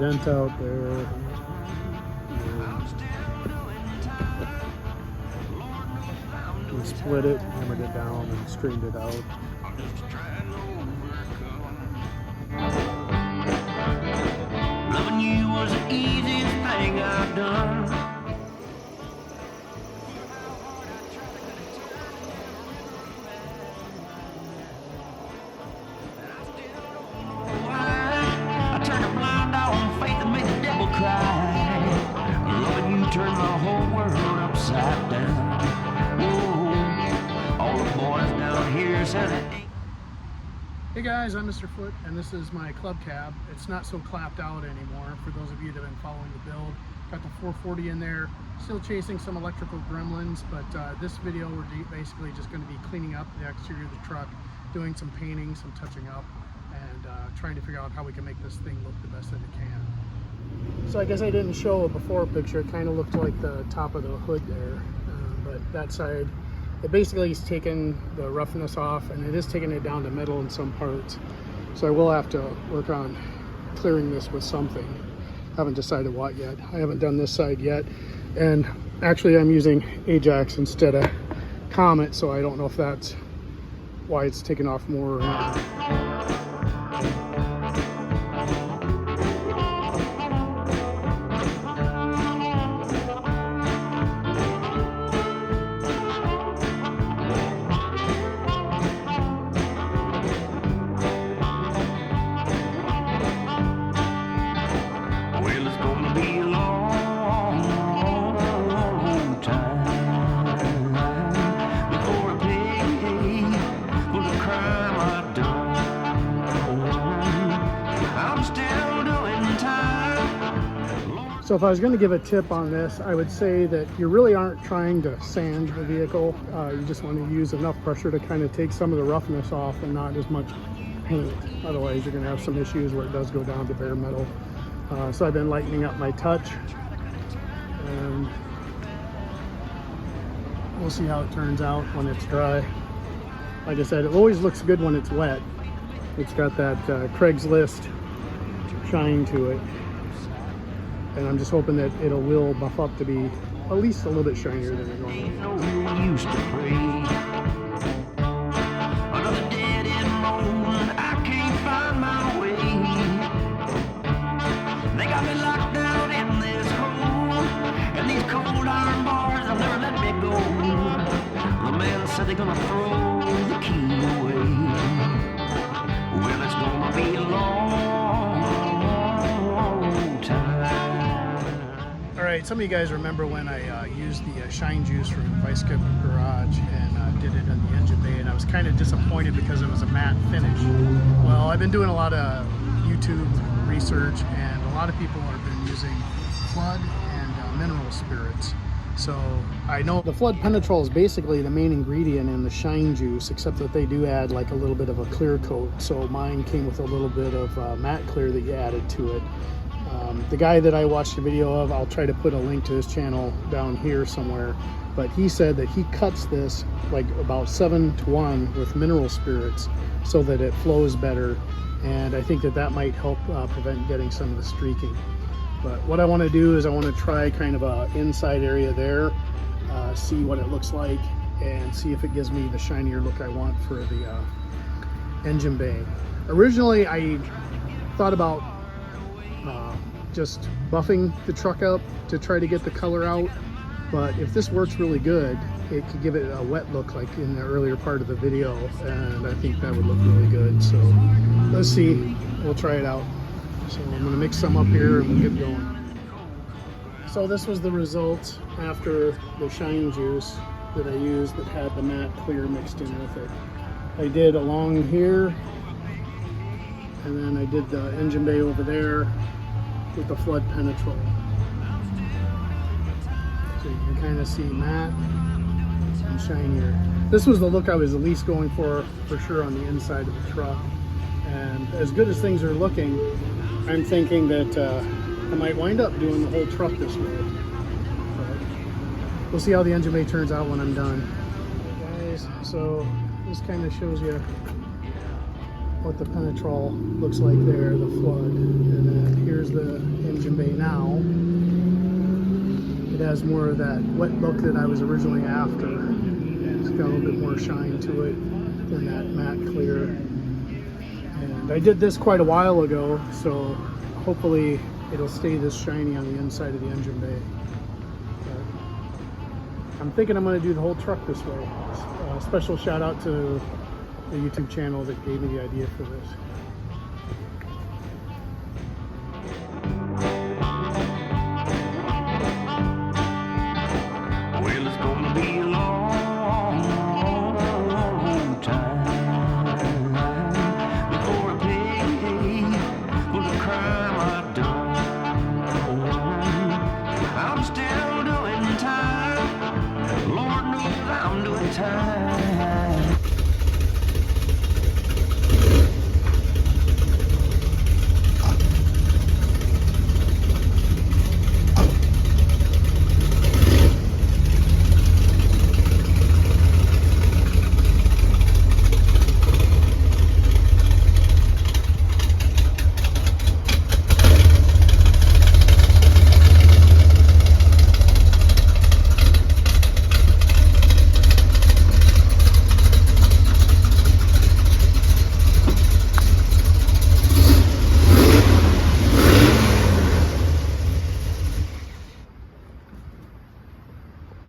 dent out there. We split it, hammered it down, and straightened it out. Loving you was the easiest thing I've done. I turned a blind eye on faith and made the devil cry. Loving you turned my whole world upside down. Whoa, all the boys down here said it ain't. Hey guys, I'm Mr. Foot, and this is my club cab. It's not so clapped out anymore for those of you that have been following the build. Got the 440 in there, still chasing some electrical gremlins, but this video we're basically just going to be cleaning up the exterior of the truck, doing some painting, some touching up, and trying to figure out how we can make this thing look the best that it can. So I guess I didn't show a before picture. It kind of looked like the top of the hood there, but that side, it basically is taking the roughness off, and it is taking it down to metal in some parts. So I will have to work on clearing this with something. Haven't decided what yet. I haven't done this side yet. And actually I'm using Ajax instead of Comet, so I don't know if that's why it's taking off more or not. So if I was going to give a tip on this, I would say that you really aren't trying to sand the vehicle. You just want to use enough pressure to kind of take some of the roughness off and not as much paint. Otherwise, you're going to have some issues where it does go down to bare metal. So I've been lightening up my touch, and we'll see how it turns out when it's dry. Like I said, it always looks good when it's wet. It's got that Craigslist shine to it. And I'm just hoping that it will buff up to be at least a little bit shinier than it normally is. Used to pray. Another dead end road, I can't find my way. They got me locked down in this hole, and these cold iron bars will never let me go. The man said they're gonna throw the key away. Well, it's gonna be a long time. Alright, some of you guys remember when I used the shine juice from Vice Grip Garage and did it in the engine bay, and I was kind of disappointed because it was a matte finish. Well, I've been doing a lot of YouTube research, and a lot of people have been using Flood and mineral spirits. So I know the Flood Penatrol is basically the main ingredient in the shine juice, except that they do add like a little bit of a clear coat. So mine came with a little bit of matte clear that you added to it. The guy that I watched the video of, I'll try to put a link to his channel down here somewhere, but he said that he cuts this like about 7-to-1 with mineral spirits so that it flows better, and I think that that might help prevent getting some of the streaking. But what I want to do is I want to try kind of a inside area there, see what it looks like, and see if it gives me the shinier look I want for the engine bay. Originally I thought about just buffing the truck up to try to get the color out, but if this works really good, it could give it a wet look like in the earlier part of the video, and I think that would look really good. So let's see, we'll try it out. So I'm going to mix some up here and we'll get going. So this was the result after the shine juice that I used that had the matte clear mixed in with it. I did along here, and then I did the engine bay over there with the Flood Penatrol. So you can kind of see matte and shinier. This was the look I was at least going for sure on the inside of the truck. And as good as things are looking, I'm thinking that I might wind up doing the whole truck this way. But we'll see how the engine bay turns out when I'm done. Okay, guys, so this kind of shows you what the Penatrol looks like there, the Flood. And then here's the engine bay now. It has more of that wet look that I was originally after. It's got a little bit more shine to it than that matte clear. And I did this quite a while ago, so hopefully it'll stay this shiny on the inside of the engine bay. But I'm thinking I'm going to do the whole truck this way. Special shout out to the YouTube channel that gave me the idea for this. Well, it's gonna be a long time before I pay for the crime I've done. I'm still doing time. Lord knows I'm doing time.